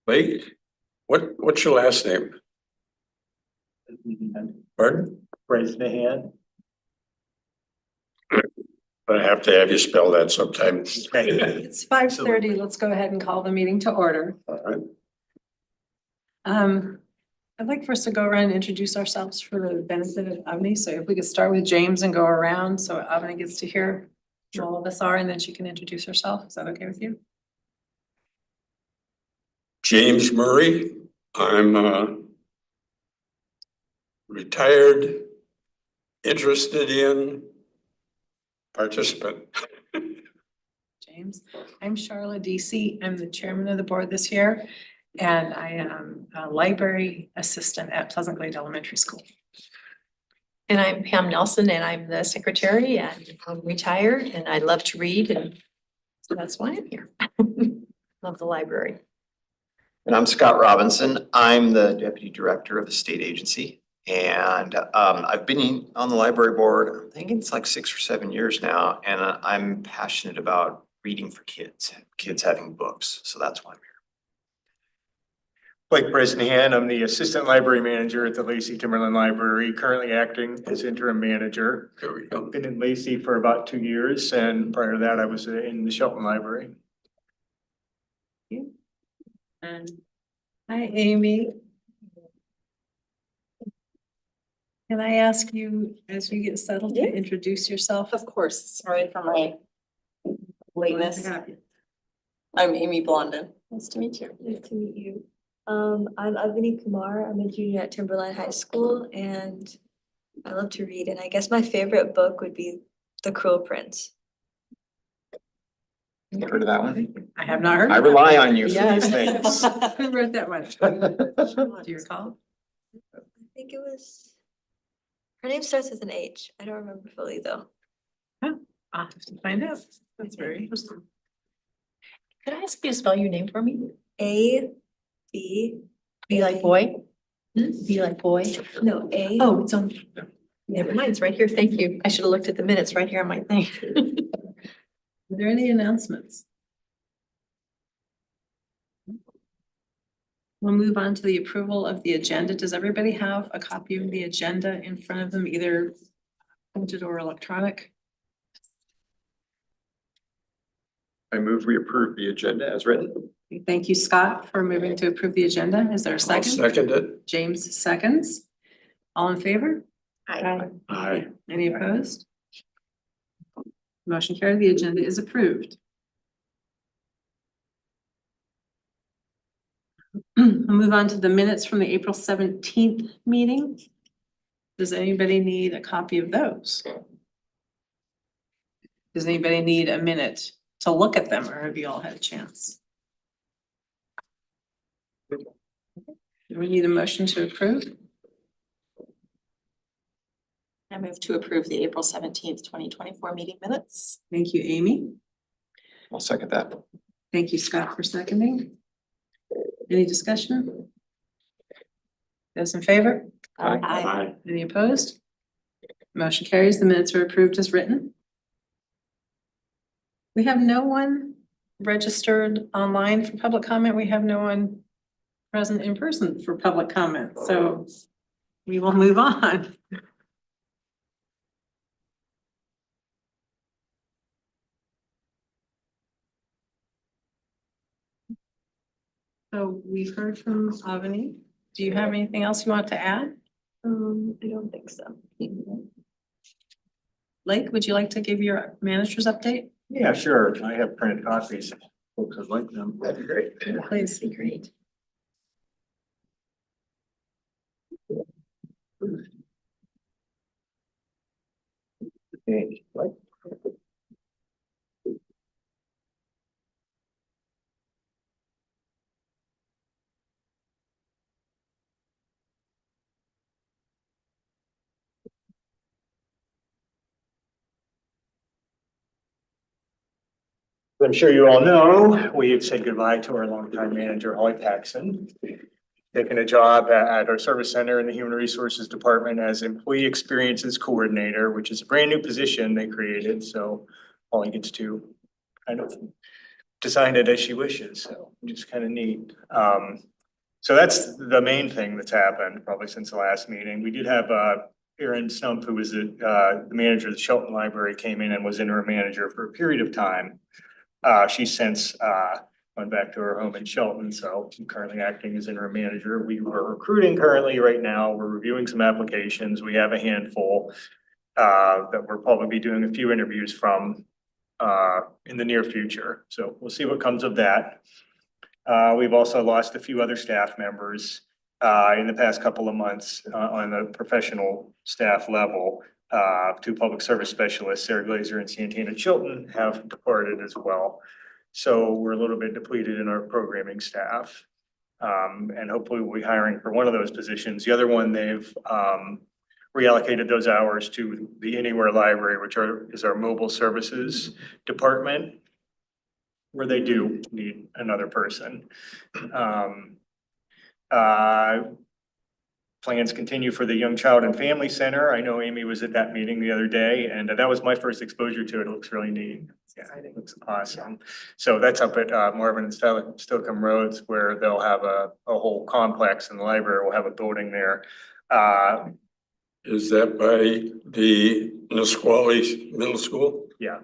Blake, what's your last name? Pardon? Raise the hand. I have to have you spell that sometime. It's 5:30. Let's go ahead and call the meeting to order. All right. I'd like for us to go around and introduce ourselves for the benefit of Avni. So if we could start with James and go around so Avni gets to hear who all of us are and then she can introduce herself. Is that okay with you? James Murray. I'm retired, interested in, participant. James, I'm Charlotte DC. I'm the chairman of the board this year. And I am a library assistant at Pleasant Glade Elementary School. And I'm Pam Nelson and I'm the secretary and I'm retired and I love to read and so that's why I'm here. Love the library. And I'm Scott Robinson. I'm the deputy director of the state agency. And I've been on the library board, I think it's like 6 or 7 years now. And I'm passionate about reading for kids having books. So that's why I'm here. Blake Bresnahan, I'm the assistant library manager at the Lacey Timberland Library, currently acting as interim manager. There we go. Been in Lacey for about 2 years, and prior to that, I was in the Shelton Library. And hi, Amy. Can I ask you, as you get settled, to introduce yourself? Of course, sorry for my lateness. Yeah. I'm Amy Blondin. Nice to meet you. Nice to meet you. I'm Avani Kumar. I'm a junior at Timberline High School and I love to read. And I guess my favorite book would be The Cruel Prince. You heard of that one? I have not heard. I of that. rely on you for Yes. these things. Who wrote that one? Do you recall? I think it was, her name starts with an H. I don't remember fully though. I'll have to find out. That's very interesting. Could I ask you to spell your name for me? A-B. Be like boy? Be like boy? No, A. Oh, it's on. Never mind, it's right here. Thank you. I should have looked at the minutes right here on my thing. Are there any announcements? We'll move on to the approval of the agenda. Does everybody have a copy of the agenda in front of them, either printed or electronic? I move we approve the agenda as written. Thank you, Scott, for moving to approve the agenda. Is there a I'll second? second it. James seconds. All in favor? Aye. Any opposed? Motion carried. The agenda is approved. We'll move on to the minutes from the April 17th meeting. Does anybody need a copy of those? Does anybody need a minute to look at them, or have you all had a chance? Do we need a motion to approve? I move to approve the April 17th, 2024 meeting minutes. Thank you, Amy. I'll second that. Thank you, Scott, for seconding. Any discussion? Those in favor? Aye. Any opposed? Motion carries. The minutes are approved as written. We have no one registered online for public comment. We have no one present in person for public comment, so we will move on. So we've heard from Avani. Do you have anything else you want to add? I don't think so. Blake, would you like to give your manager's update? Yeah, sure. I have printed copies. Folks would like them. That'd be great. Please. Be great. Okay. I'm sure you all know, we have said goodbye to our longtime manager, Holly Paxson. Taking a job at our service center in the Human Resources Department as Employee Experiences Coordinator, which is a brand new position they created. So Holly gets to kind of design it as she wishes, so just kind of neat. So that's the main thing that's happened probably since the last meeting. We did have Erin Stump, who was the manager of the Shelton Library, came in and was interim manager for a period of time. She's since went back to her home in Shelton, so I'm currently acting as interim manager. We are recruiting currently right now. We're reviewing some applications. We have a handful that we'll probably be doing a few interviews from in the near future. So we'll see what comes of that. We've also lost a few other staff members in the past couple of months on the professional staff level. Two public service specialists, Sarah Glazer and Santana Chilton, have departed as well. So we're a little bit depleted in our programming staff. And hopefully we'll be hiring for one of those positions. The other one, they've reallocated those hours to the Anywhere Library, which is our mobile services department, where they do need another person. Plans continue for the Young Child and Family Center. I know Amy was at that meeting the other day, and that was my first exposure to it. It looks really neat. Yeah, it looks awesome. So that's up at Marvin and Stillcombe Roads, where they'll have a whole complex, and the library will have a building there. Is that by the Nisqually Middle School? Yeah,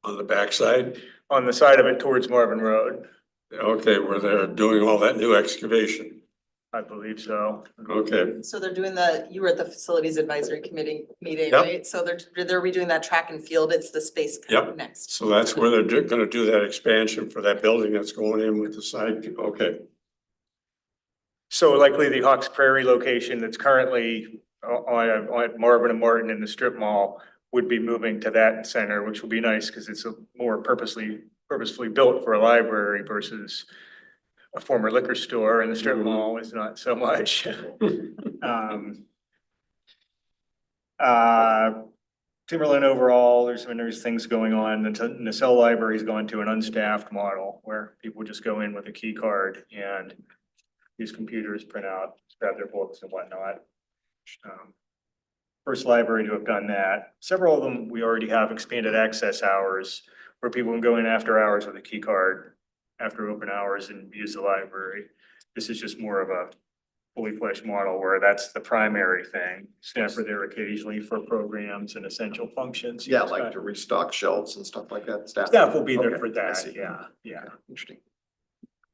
On the backside? on the side of it towards Marvin Road, Okay, where they're doing all that new excavation. I believe so. Okay, So they're doing you were at the Facilities Advisory Committee meeting, Yep. right? So they're redoing that track and field. It's the space Yep. next. so that's where they're gonna do that expansion for that building that's going in with the side, okay. So likely the Hawks Prairie location that's currently on Marvin and Martin in the strip mall would be moving to that center, which will be nice because it's a more purposefully built for a library versus a former liquor store, and the strip mall is not so much. Timberland overall, there's things going on. The Nacelle Library's gone to an unstaffed model where people just go in with a key card and use computers, print out, grab their books and whatnot. First library to have done that. Several of them, we already have expanded access hours where people can go in after hours with a key card after open hours and use the library. This is just more of a fully fledged model where that's the primary thing. Staff are there occasionally for programs and essential functions. Yeah, like to restock shelves and stuff like that. Staff will be there Okay, for I that, see. yeah. Interesting.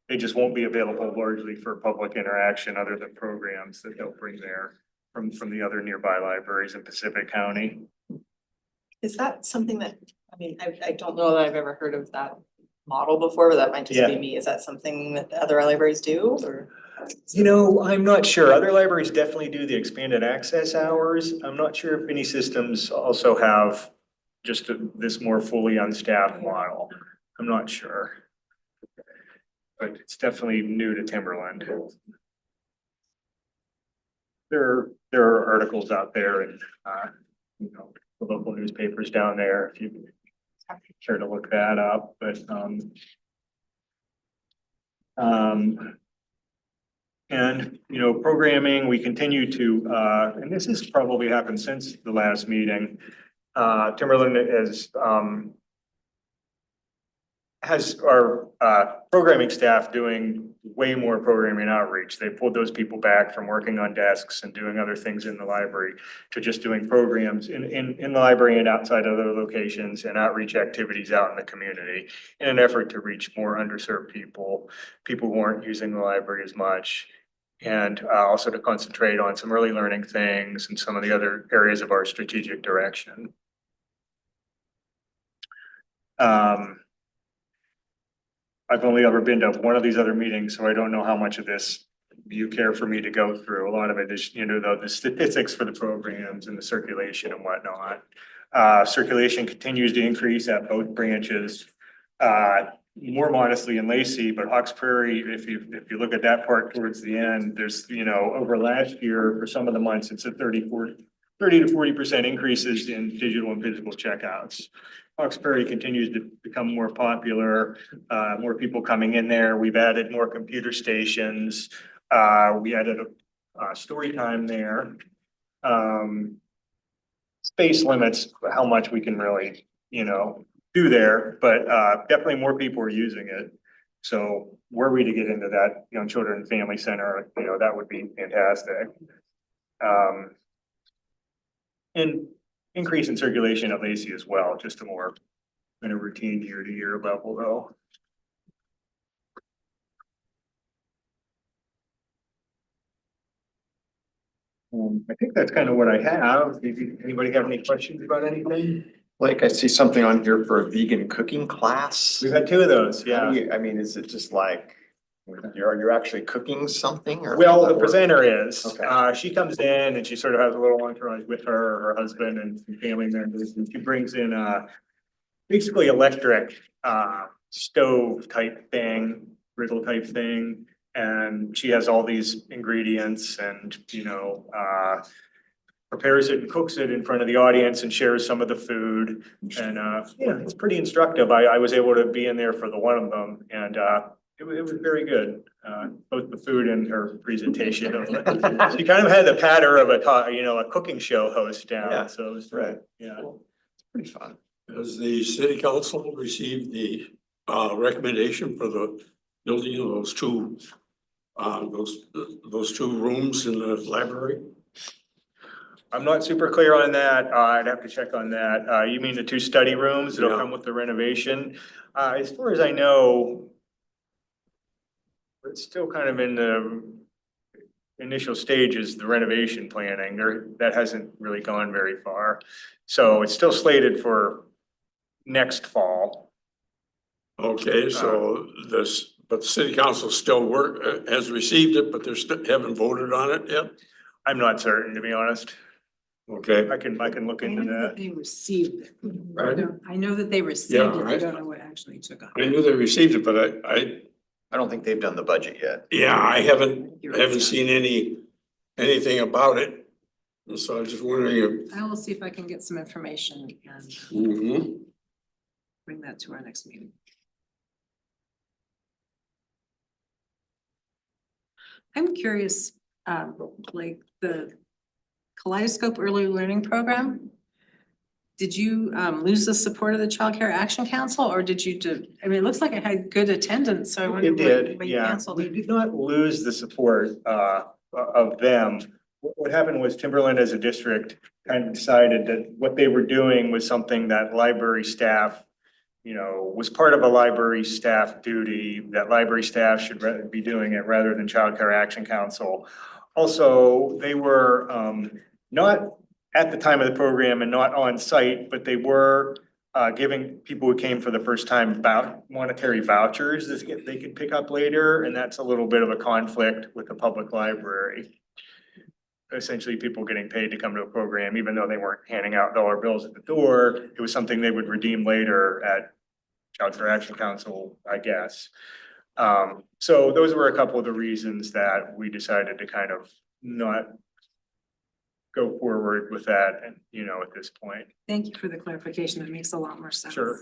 They just won't be available largely for public interaction other than programs that they'll bring there from the other nearby libraries in Pacific County. Is that something that, I mean, I don't know that I've ever heard of that model before, but that might just be Yeah. me. Is that something that other libraries do or? You know, I'm not sure. Other libraries definitely do the expanded access hours. I'm not sure if any systems also have just this more fully unstaffed model. I'm not sure. But it's definitely new to Timberland. There are articles out there and, you know, the local newspapers down there, if you care to look that up, but, and, you know, programming, we continue to, and this has probably happened since the last meeting. Timberland has our programming staff doing way more programming outreach. They pulled those people back from working on desks and doing other things in the library to just doing programs in the library and outside other locations and outreach activities out in the community in an effort to reach more underserved people who aren't using the library as much. And also to concentrate on some early learning things and some of the other areas of our strategic direction. I've only ever been to one of these other meetings, so I don't know how much of this you care for me to go through. A lot of it is, you know, the statistics for the programs and the circulation and whatnot. Circulation continues to increase at both branches. More modestly in Lacey, but Hawks Prairie, if you look at that part towards the end, there's, you know, over last year, for some of the months, it's a 30 to 40% increases in digital and physical checkouts. Hawks Prairie continues to become more popular, more people coming in there. We've added more computer stations. We added a story time there. Space limits how much we can really, you know, do there, but definitely more people are using it. So were we to get into that young children and family center, you know, that would be fantastic. And increase in circulation at Lacey as well, just a more kind of routine year to year level though. I think that's kind of what I have. Anybody have any questions about anything? Like I see something on here for a vegan cooking class. We've had two of those, How do yeah. you- I mean, is it just like, you're actually cooking something or? Well, the presenter is, Okay. she comes in and she sort of has a little entourage with her husband and some family members, and she brings in basically electric stove type thing, griddle type thing. And she has all these ingredients and, you know, prepares it and cooks it in front of the audience and shares some of the food. And yeah, it's pretty instructive. I was able to be in there for the one of them and it was very good, both the food and her presentation. She kind of had the patter of a cooking show host Yeah, down, so it was, right. yeah. It's pretty fun. Has the city council received the recommendation for the building of those two rooms in the library? I'm not super clear on that. I'd have to check on that. You mean the two study rooms that'll Yeah. come with the renovation? As far as I know, it's still kind of in the initial stages, the renovation planning. That hasn't really gone very far. So it's still slated for next fall. Okay, so but the city council still has received it, but they're still haven't voted on it yet? I'm not certain, to be honest. Okay, I can look I into know that that. they received it. Right. I know that they received Yeah, it, I I- don't know what actually took on. I knew they received it, but I don't think they've done the budget yet. I haven't seen anything about it. So I was just wondering I will see if I can get some information and if. bring that to our next meeting. I'm curious, like the Kaleidoscope Early Learning Program. Did you lose the support of the Child Care Action Council or did you I mean, it looks like it had good attendance, so I wonder It did, why you yeah. canceled We it. did not lose the support of them. What happened was Timberland as a district kind of decided that what they were doing was something that library staff, you know, was part of a library staff duty, that library staff should be doing it rather than Child Care Action Council. Also, they were not at the time of the program and not on site, but they were giving people who came for the first time monetary vouchers that they could pick up later, and that's a little bit of a conflict with the public library. Essentially, people getting paid to come to a program, even though they weren't handing out dollar bills at the door, it was something they would redeem later at Child Care Action Council, I guess. So those were a couple of the reasons that we decided to kind of not go forward with that and, you know, at this point. Thank you for the clarification. That makes a lot more sense. Sure.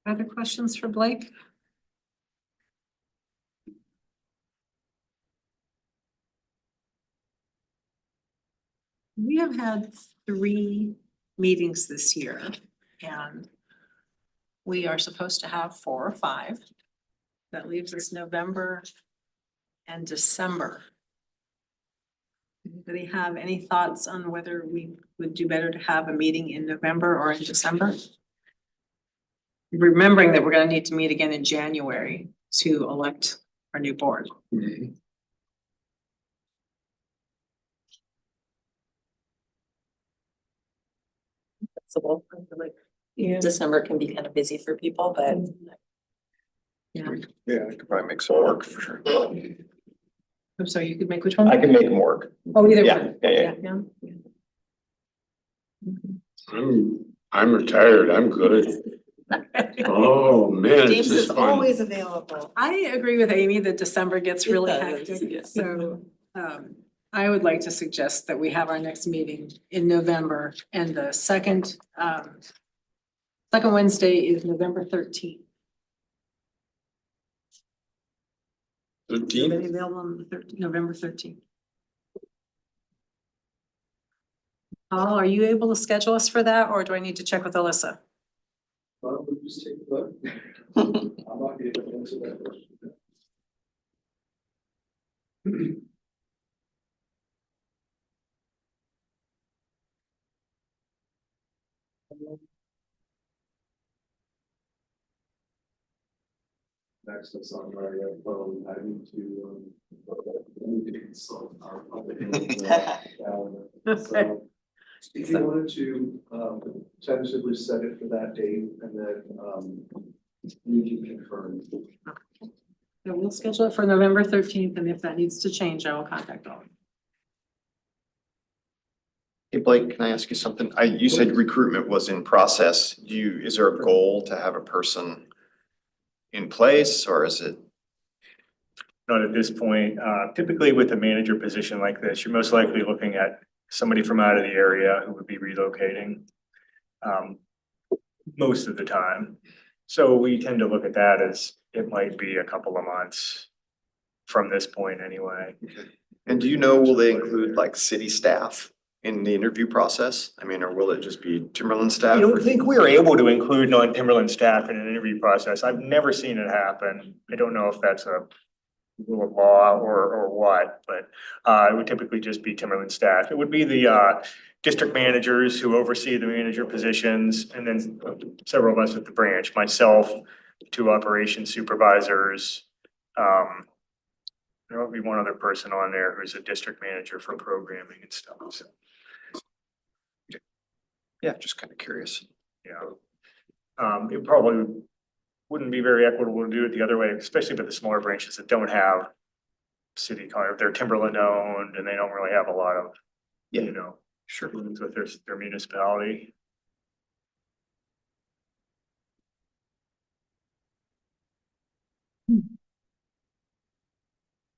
Other questions for Blake? We have had 3 meetings this year and we are supposed to have 4 or 5. That leaves us November and December. Anybody have any thoughts on whether we would do better to have a meeting in November or in December? Remembering that we're gonna need to meet again in January to elect our new board. Flexible. I feel like December can be kind of busy for people, but Yeah, I could probably make some work for sure. I'm sorry, you could make which one? I can make them work. Oh, either Yeah, one. yeah. I'm retired, I'm good. Oh, man, it's James just is fun. always available. I agree with Amy that December gets It really does, hectic, yes. so I would like to suggest that we have our next meeting in November and the second Wednesday is November 13th. Everybody 13th? available on the November 13th? Paul, are you able to schedule us for that, or do I need to check with Alyssa? Well, we'll just take a look. I'm not gonna able to answer that question. Access on my phone, I need to consult our public. So if you wanted to tentatively set it for that date and then we can confirm. So we'll schedule it for November 13th, and if that needs to change, I will contact all. Hey Blake, can I ask you something? You said recruitment was in process. Is there a goal to have a person in place, or is it? Not at this point. Typically with a manager position like this, you're most likely looking at somebody from out of the area who would be relocating. Most of the time. So we tend to look at that as it might be a couple of months from this point anyway. And do you know, will they include like city staff in the interview process? I mean, or will it just be Timberland staff? I don't think we are able to include non-Timberland staff in an interview process. I've never seen it happen. I don't know if that's a rule of law or what, but it would typically just be Timberland staff. It would be the district managers who oversee the manager positions, and then several of us at the branch, myself, 2 operations supervisors. There will be one other person on there who's a district manager for programming and stuff, so. Yeah, just kind of curious. Yeah. It probably wouldn't be very equitable to do it the other way, especially with the smaller branches that don't have city car, they're Timberland owned and they don't really have a lot of, you know, Sure. dealings with their municipality.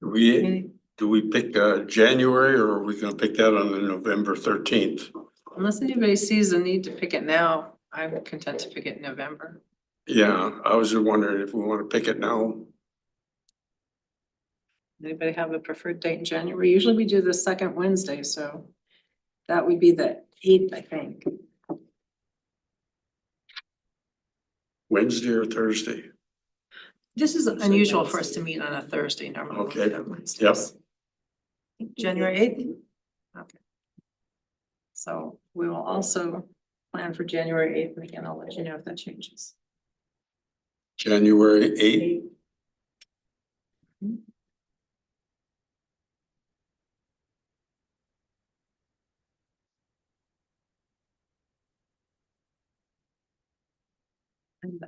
Do we pick January, or are we gonna pick that on the November 13th? Unless anybody sees the need to pick it now, I'm content to pick it in November. Yeah, I was just wondering if we wanna pick it now. Anybody have a preferred date in January? Usually we do the second Wednesday, so that would be the 8th, I think. Wednesday or Thursday? This is unusual for us to meet on a Thursday normally. we Okay, meet on Wednesdays. January 8th? Okay. So we will also plan for January 8th, and again, I'll let you know if that changes. January 8th? I'm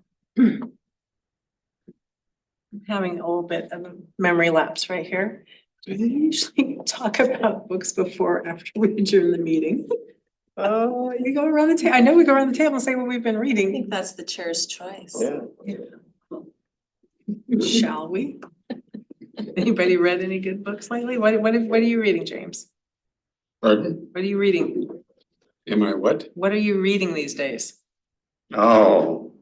having a little bit of a memory lapse right here. Do you usually talk about books before or after we adjourn the meeting? Oh, you go around the table. I know we go around the table and say what we've been I reading. think that's the chair's choice. Shall we? Anybody read any good books lately? What are you reading, James? Pardon? What are you reading? Am I what? What are you reading these days? Oh.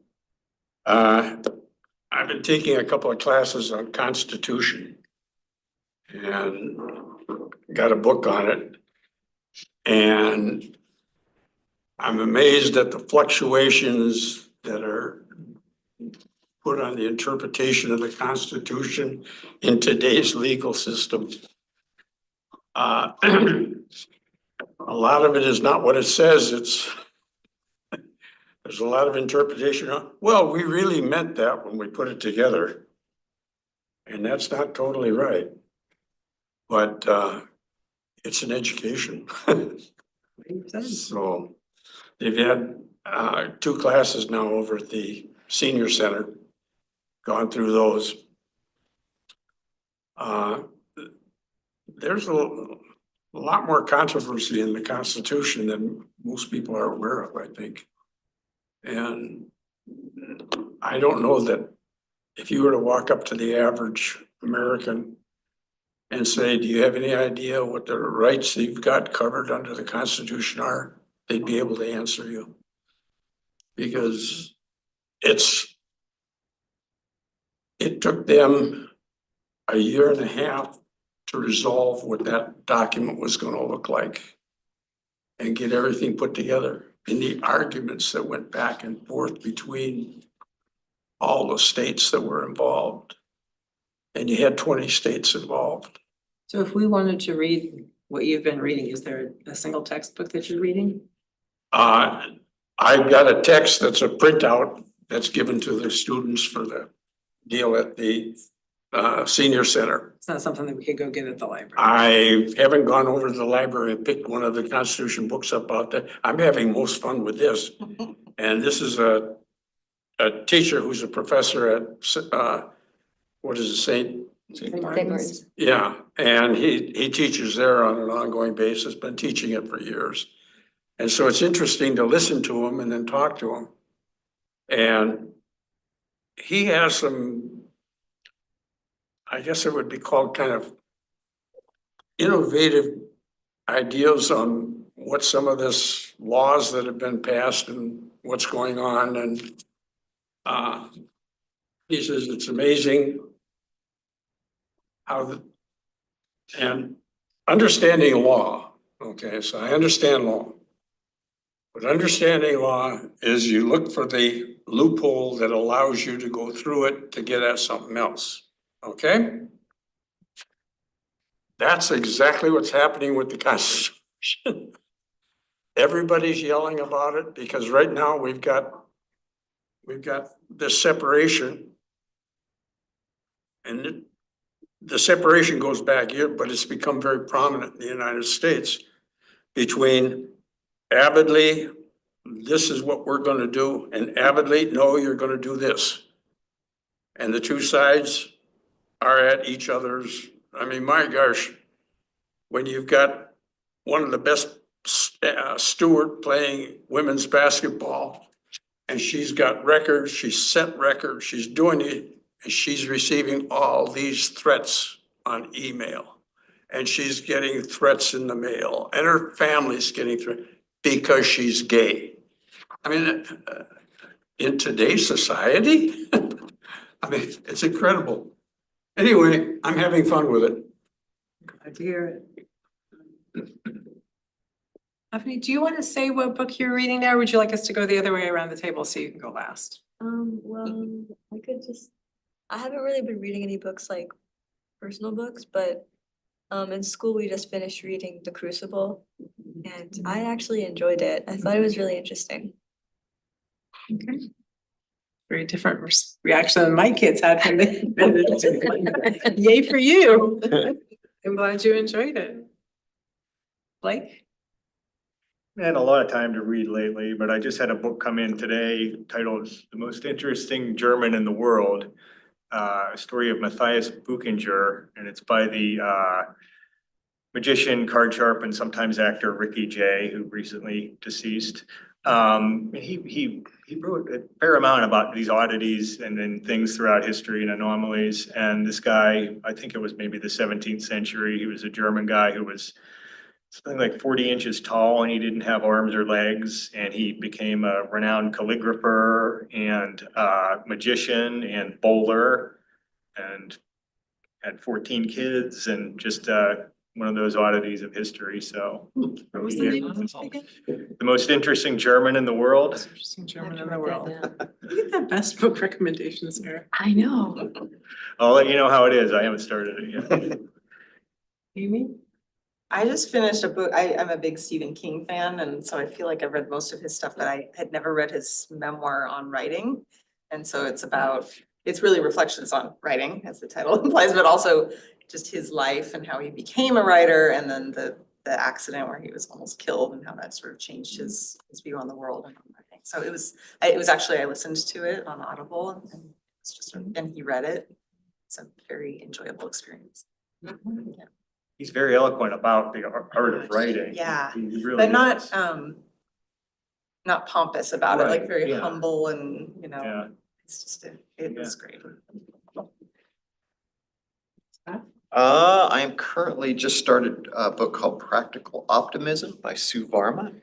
I've been taking a couple of classes on Constitution. And got a book on it. And I'm amazed at the fluctuations that are put on the interpretation of the Constitution in today's legal system. A lot of it is not what it says, there's a lot of interpretation. Well, we really meant that when we put it together. And that's not totally right. But it's an education. So they've had 2 classes now over at the senior center, gone through those. There's a lot more controversy in the Constitution than most people are aware of, I think. And I don't know that if you were to walk up to the average American and say, do you have any idea what the rights you've got covered under the Constitution are? They'd be able to answer you. Because it took them a year and a half to resolve what that document was gonna look like. and get everything put together in the arguments that went back and forth between all the states that were involved. And you had 20 states involved. So if we wanted to read what you've been reading, is there a single textbook that you're reading? I've got a text that's a printout that's given to the students for the deal at the senior center. It's not something that we could go get at the library. I haven't gone over to the library and picked one of the Constitution books up out there. I'm having most fun with this. And this is a teacher who's a professor at what is it, St. St. Martin's. Yeah, and he teaches there on an ongoing basis, been teaching it for years. And so it's interesting to listen to him and then talk to him. And he has some, I guess it would be called kind of innovative ideas on what some of this laws that have been passed and what's going on. And he says it's amazing how and understanding law, okay, so I understand law. But understanding law is you look for the loophole that allows you to go through it to get at something else, okay? That's exactly what's happening with the Constitution. Everybody's yelling about it because right now we've got this separation. And the separation goes back here, but it's become very prominent in the United States between avidly, this is what we're gonna do, and avidly, no, you're gonna do this. And the two sides are at each other's, I mean, my gosh, when you've got one of the best Stewart playing women's basketball, and she's got records, she's set records, she's doing it, and she's receiving all these threats on email. And she's getting threats in the mail, and her family's getting threats because she's gay. I mean, in today's society, I mean, it's incredible. Anyway, I'm having fun with it. Glad to hear it. Stephanie, do you want to say what book you're reading now? Or would you like us to go the other way around the table so you can go last? Well, I haven't really been reading any books like personal books, but in school we just finished reading The Crucible and I actually enjoyed it. I thought it was really interesting. Okay. Very different reaction than my kids had when they read it. Yay for you. I'm glad you enjoyed it. Blake? I had a lot of time to read lately, but I just had a book come in today titled The Most Interesting German in the World. A story of Matthias Buchinger, and it's by the magician, card sharp, and sometimes actor Ricky Jay, who recently deceased. He wrote a fair amount about these oddities and then things throughout history and anomalies. And this guy, I think it was maybe the 17th century, he was a German guy who was something like 40 inches tall and he didn't have arms or legs. And he became a renowned calligrapher and magician and bowler and had 14 kids and just one of those oddities of history. So What was the name of this again? The Most Interesting German in the World. Most Interesting German in the World. You get the best book recommendations here. I know. I'll let you know how it is. I haven't started it yet. Amy? I just finished a book. I'm a big Stephen King fan, and so I feel like I've read most of his stuff, but I had never read his memoir on writing. And so it's really reflections on writing, as the title implies, but also just his life and how he became a writer, and then the accident where he was almost killed and how that sort of changed his view on the world and everything. So it was actually, I listened to it on Audible and it's just, and he read it. It's a very enjoyable experience. Yeah. He's very eloquent about the art of writing. Yeah, He really but is. not pompous about it, like Right, very yeah. humble and, Yeah. it's just, it was great. I am currently just started a book called Practical Optimism by Sue Varma.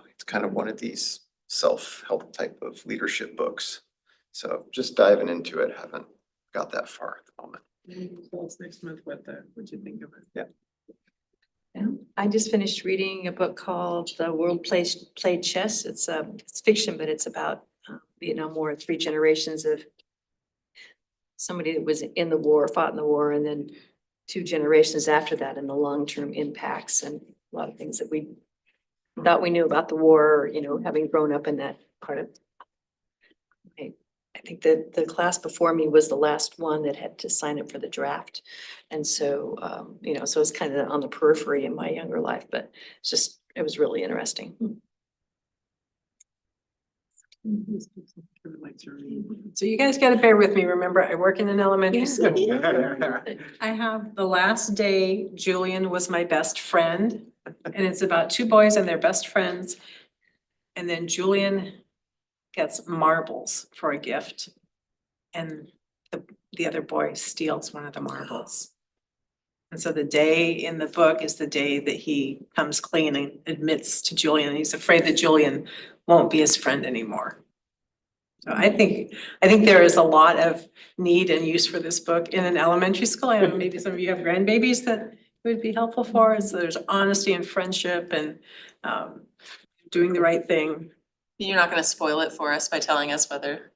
It's kind of one of these self-help type of leadership books. So just diving into it, haven't got that far at the moment. Tell us next month what you think of it. Yeah. Yeah. I just finished reading a book called The World Played Chess. It's fiction, but it's about Vietnam War, 3 generations of somebody that was in the war, fought in the war, and then 2 generations after that, and the long-term impacts and a lot of things that we thought we knew about the war, you know, having grown up in that part of. I think that the class before me was the last one that had to sign up for the draft. And so, you know, so it's kind of on the periphery in my younger life, but it's just, it was really interesting. So you guys gotta bear with me. Remember, I work in an elementary Yeah. school. I have the last day, Julian was my best friend. And it's about 2 boys and their best friends. And then Julian gets marbles for a gift. And the other boy steals one of the marbles. And so the day in the book is the day that he comes clean and admits to Julian, he's afraid that Julian won't be his friend anymore. So I think there is a lot of need and use for this book in an elementary school. I don't know, maybe some of you have grandbabies that it would be helpful for. So there's honesty and friendship and doing the right thing. You're not gonna spoil it for us by telling us whether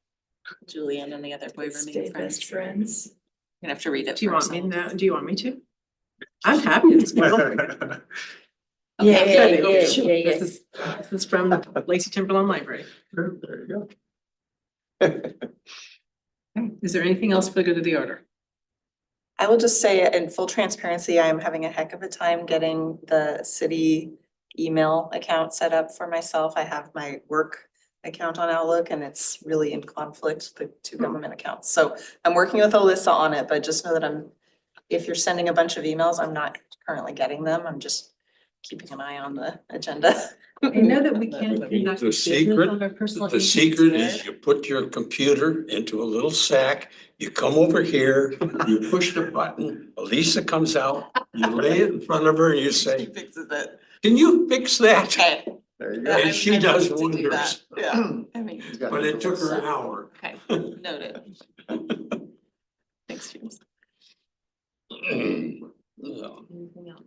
Julian and the other boy Stay remain friends. best friends. You're gonna have to read it Do you for want me ourselves. now? Do you want me to? I'm happy to spoil it. Okay. This is from the Lacey Timberland Library. There you go. Is there anything else for the good of the order? I will just say in full transparency, I am having a heck of a time getting the city email account set up for myself. I have my work account on Outlook and it's really in conflict, the 2 government accounts. So I'm working with Alyssa on it, but just know that if you're sending a bunch of emails, I'm not currently getting them. I'm just keeping an eye on the agenda. I know that we can't conduct The business secret- on our personal. The emails secret there. is you put your computer into a little sack, you come over here, you push the button, Elisa comes out, you lay it in front of her and you She say, fixes it. can you fix that? Okay. There you Yeah, go. And she I'm does happy to do that. wonders. Yeah. I mean, But it took her an hour. okay, noted. Thanks, James. No. Anything else?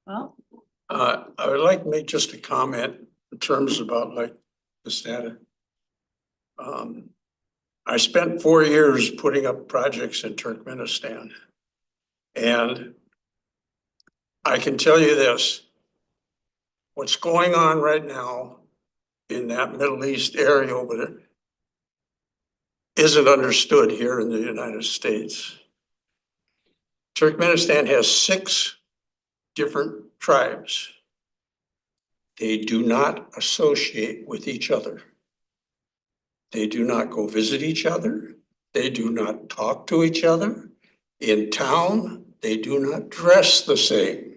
Well, I would like to make just a comment in terms about like the status. I spent 4 years putting up projects in Turkmenistan. And I can tell you this, what's going on right now in that Middle East area over there isn't understood here in the United States. Turkmenistan has 6 different tribes. They do not associate with each other. They do not go visit each other. They do not talk to each other. In town, they do not dress the same.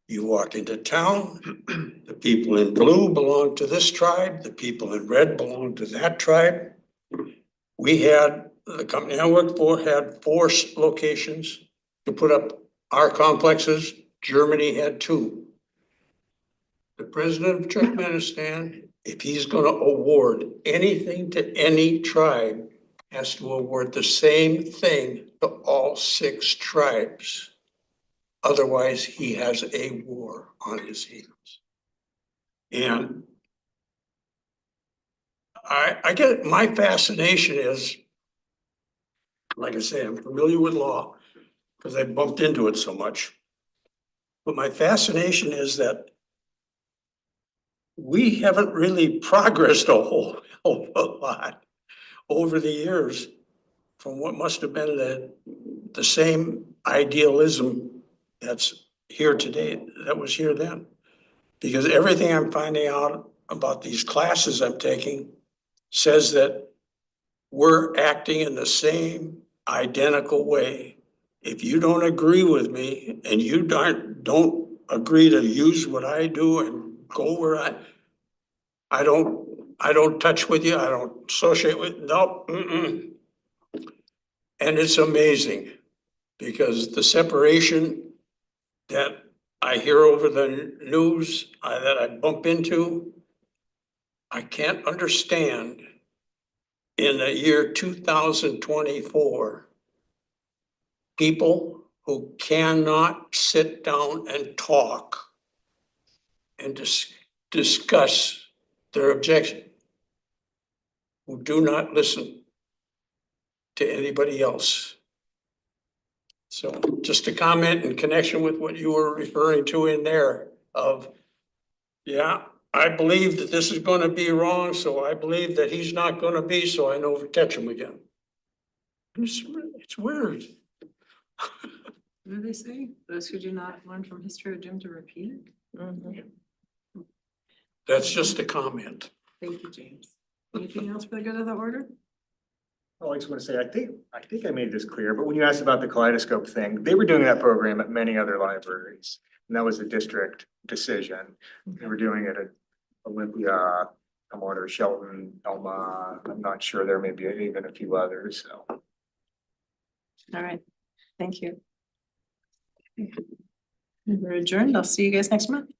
You walk into town, the people in blue belong to this tribe, the people in red belong to that tribe. We had, the company I worked for had 4 locations to put up our complexes. Germany had 2. The president of Turkmenistan, if he's gonna award anything to any tribe, has to award the same thing to all 6 tribes. Otherwise, he has a war on his hands. And I get it. My fascination is, like I say, I'm familiar with law because I bumped into it so much. But my fascination is that we haven't really progressed a whole lot over the years from what must have been the same idealism that's here today, that was here then. Because everything I'm finding out about these classes I'm taking says that we're acting in the same identical way. If you don't agree with me and you don't agree to use what I do and go where I don't touch with you, I don't associate with, no, mm-mm. And it's amazing because the separation that I hear over the news, that I bump into, I can't understand in the year 2024 people who cannot sit down and talk and discuss their objection, who do not listen to anybody else. So just a comment in connection with what you were referring to in there of, yeah, I believe that this is gonna be wrong, so I believe that he's not gonna be, so I know to catch him again. It's weird. What do they say? Those who do not learn from history are doomed to repeat it. Mhm. That's just a comment. Thank you, James. Anything else for the good of the order? Oh, I just want to say, I think I made this clear, but when you asked about the kaleidoscope thing, they were doing that program at many other libraries. And that was a district decision. They were doing it at Olympia, Tumwater, Shelton, Elma. I'm not sure, there may be even a few others, so. All right, thank you. We're adjourned. I'll see you guys next month.